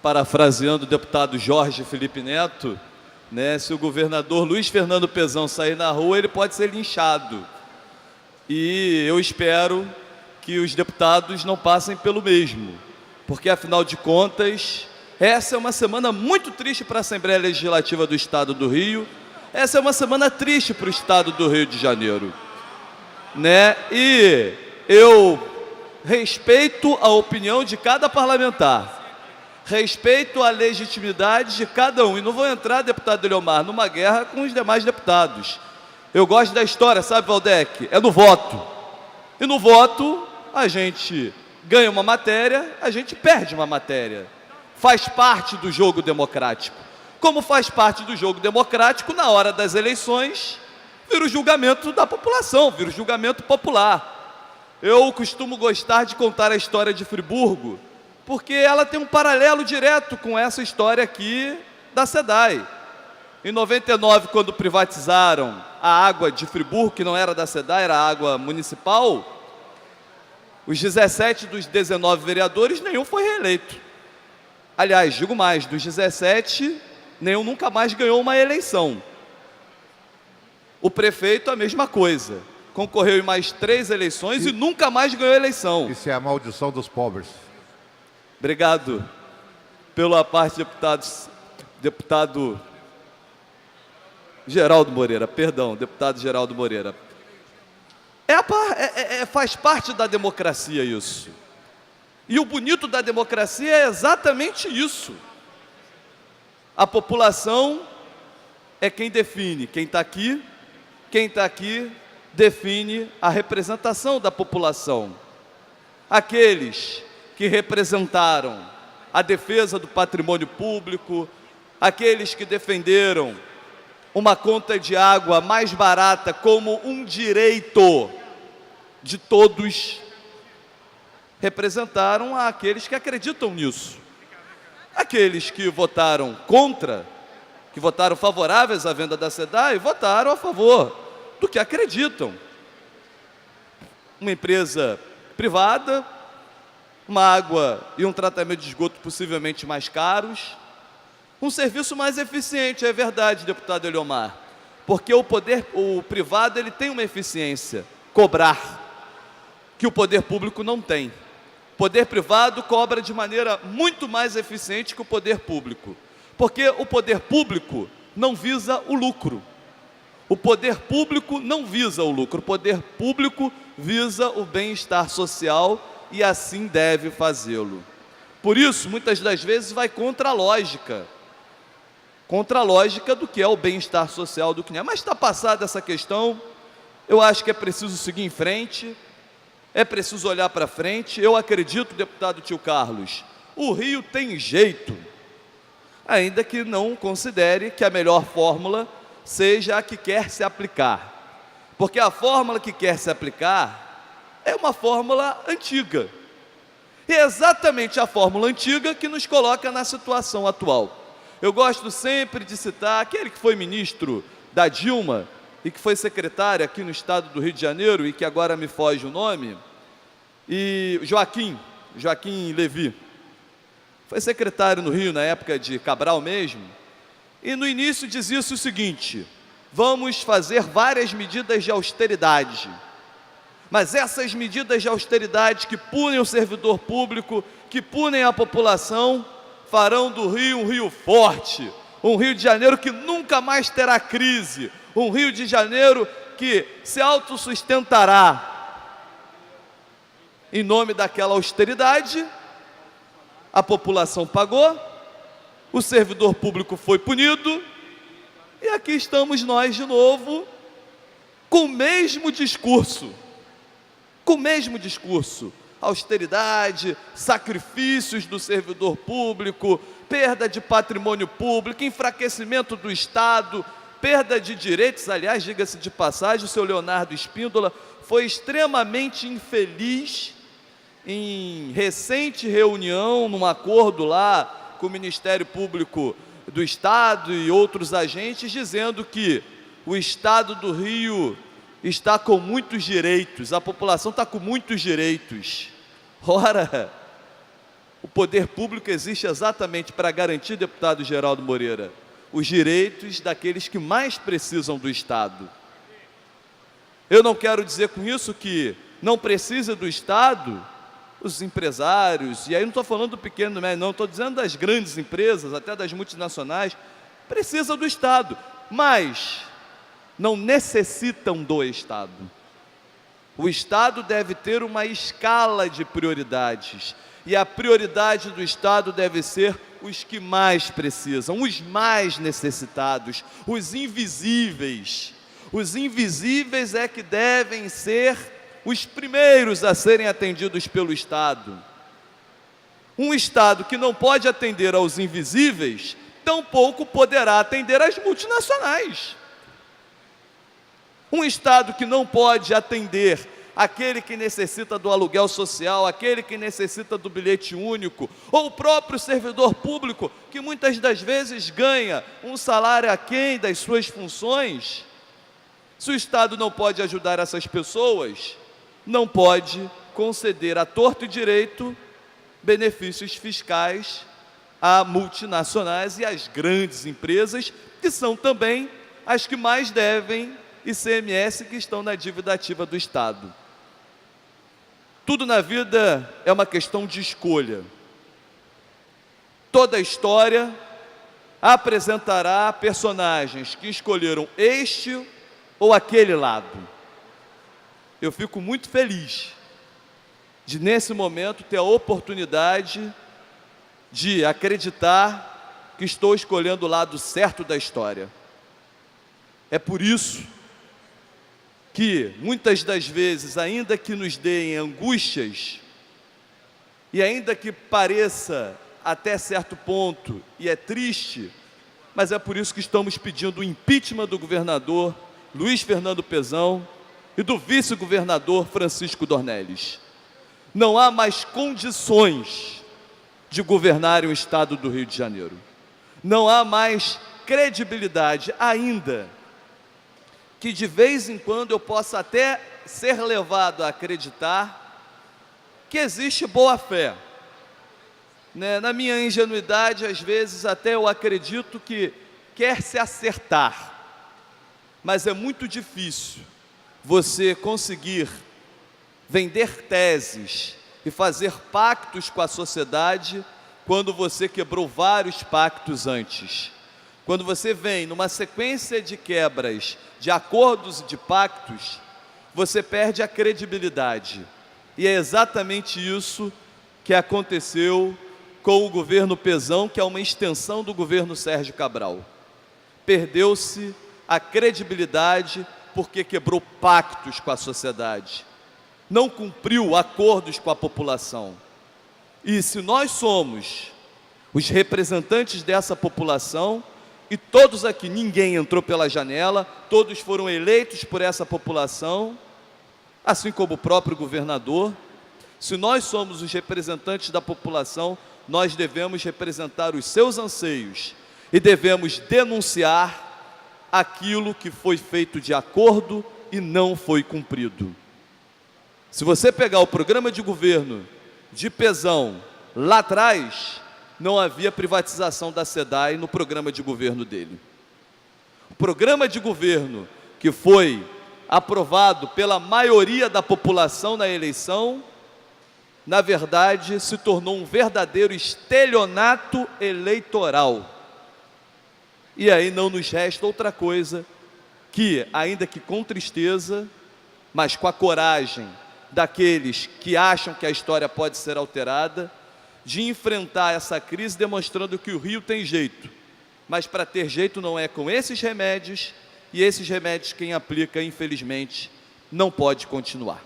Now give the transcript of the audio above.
parafraseando o deputado Jorge Felipe Neto, né, se o governador Luiz Fernando Pezão sair na rua, ele pode ser linchado. E eu espero que os deputados não passem pelo mesmo, porque, afinal de contas, essa é uma semana muito triste para a Assembleia Legislativa do Estado do Rio, essa é uma semana triste para o Estado do Rio de Janeiro, né? E eu respeito a opinião de cada parlamentar, respeito a legitimidade de cada um, e não vou entrar, deputado Eliomar, numa guerra com os demais deputados. Eu gosto da história, sabe, Valdec? É no voto. E no voto, a gente ganha uma matéria, a gente perde uma matéria. Faz parte do jogo democrático. Como faz parte do jogo democrático, na hora das eleições, vira o julgamento da população, vira o julgamento popular. Eu costumo gostar de contar a história de Friburgo, porque ela tem um paralelo direto com essa história aqui da SEDAI. Em 99, quando privatizaram a água de Friburgo, que não era da SEDAI, era água municipal, os 17 dos 19 vereadores, nenhum foi reeleito. Aliás, digo mais, dos 17, nenhum nunca mais ganhou uma eleição. O prefeito, a mesma coisa. Concorreu em mais 3 eleições e nunca mais ganhou eleição. Isso é a maldição dos pobres. Obrigado pela parte, deputado Geraldo Moreira, perdão, deputado Geraldo Moreira. Faz parte da democracia isso. E o bonito da democracia é exatamente isso. A população é quem define, quem está aqui define a representação da população. Aqueles que representaram a defesa do patrimônio público, aqueles que defenderam uma conta de água mais barata como um direito de todos, representaram aqueles que acreditam nisso. Aqueles que votaram contra, que votaram favoráveis à venda da SEDAI, votaram a favor do que acreditam. Uma empresa privada, uma água e um tratamento de esgoto possivelmente mais caros, um serviço mais eficiente, é verdade, deputado Eliomar, porque o privado ele tem uma eficiência, cobrar, que o poder público não tem. O poder privado cobra de maneira muito mais eficiente que o poder público, porque o poder público não visa o lucro. O poder público não visa o lucro, o poder público visa o bem-estar social e assim deve fazê-lo. Por isso, muitas das vezes vai contra a lógica do que é o bem-estar social, do que não é. Mas está passada essa questão, eu acho que é preciso seguir em frente, é preciso olhar para frente. Eu acredito, deputado Tio Carlos, o Rio tem jeito, ainda que não considere que a melhor fórmula seja a que quer se aplicar, porque a fórmula que quer se aplicar é uma fórmula antiga, e é exatamente a fórmula antiga que nos coloca na situação atual. Eu gosto sempre de citar aquele que foi ministro da Dilma e que foi secretário aqui no estado do Rio de Janeiro e que agora me foge o nome, e Joaquim Levy, foi secretário no Rio na época de Cabral mesmo, e no início dizia-se o seguinte: vamos fazer várias medidas de austeridade, mas essas medidas de austeridade que punem o servidor público, que punem a população, farão do Rio um Rio forte, um Rio de Janeiro que nunca mais terá crise, um Rio de Janeiro que se autossustentará. Em nome daquela austeridade, a população pagou, o servidor público foi punido, e aqui estamos nós de novo, com o mesmo discurso, austeridade, sacrifícios do servidor público, perda de patrimônio público, enfraquecimento do Estado, perda de direitos. Aliás, diga-se de passagem, o seu Leonardo Espíndola foi extremamente infeliz em recente reunião, num acordo lá com o Ministério Público do Estado e outros agentes, dizendo que o Estado do Rio está com muitos direitos, a população está com muitos direitos. Ora, O poder público existe exatamente para garantir, deputado Geraldo Moreira, os direitos daqueles que mais precisam do Estado. Eu não quero dizer com isso que não precisa do Estado os empresários, e aí não estou falando do pequeno e do médio, não, estou dizendo das grandes empresas, até das multinacionais, precisa do Estado, mas não necessitam do Estado. O Estado deve ter uma escala de prioridades, e a prioridade do Estado deve ser os que mais precisam, os mais necessitados, os invisíveis. Os invisíveis é que devem ser os primeiros a serem atendidos pelo Estado. Um Estado que não pode atender aos invisíveis, tampouco poderá atender às multinacionais. Um Estado que não pode atender aquele que necessita do aluguel social, aquele que necessita do bilhete único, ou o próprio servidor público, que muitas das vezes ganha um salário aquém das suas funções. Se o Estado não pode ajudar essas pessoas, não pode conceder a torto e direito benefícios fiscais a multinacionais e às grandes empresas, que são também as que mais devem ICMS, que estão na dívida ativa do Estado. Tudo na vida é uma questão de escolha. Toda a história apresentará personagens que escolheram este ou aquele lado. Eu fico muito feliz de, nesse momento, ter a oportunidade de acreditar que estou escolhendo o lado certo da história. É por isso que, muitas das vezes, ainda que nos deem angústias, e ainda que pareça até certo ponto, e é triste, mas é por isso que estamos pedindo o impeachment do governador Luiz Fernando Pezão e do vice-governador Francisco Dornelles. Não há mais condições de governar o Estado do Rio de Janeiro. Não há mais credibilidade, ainda que de vez em quando eu possa até ser levado a acreditar que existe boa-fé. Na minha ingenuidade, às vezes até eu acredito que quer se acertar, mas é muito difícil você conseguir vender teses e fazer pactos com a sociedade quando você quebrou vários pactos antes. Quando você vem numa sequência de quebras, de acordos e de pactos, você perde a credibilidade. E é exatamente isso que aconteceu com o governo Pezão, que é uma extensão do governo Sérgio Cabral. Perdeu-se a credibilidade porque quebrou pactos com a sociedade, não cumpriu acordos com a população. E se nós somos os representantes dessa população, e todos aqui, ninguém entrou pela janela, todos foram eleitos por essa população, assim como o próprio governador, se nós somos os representantes da população, nós devemos representar os seus anseios e devemos denunciar aquilo que foi feito de acordo e não foi cumprido. Se você pegar o programa de governo de Pezão, lá atrás, não havia privatização da SEDAI no programa de governo dele. O programa de governo que foi aprovado pela maioria da população na eleição, na verdade, se tornou um verdadeiro estelionato eleitoral. E aí não nos resta outra coisa que, ainda que com tristeza, mas com a coragem daqueles que acham que a história pode ser alterada, de enfrentar essa crise demonstrando que o Rio tem jeito, mas para ter jeito não é com esses remédios, e esses remédios quem aplica, infelizmente, não pode continuar.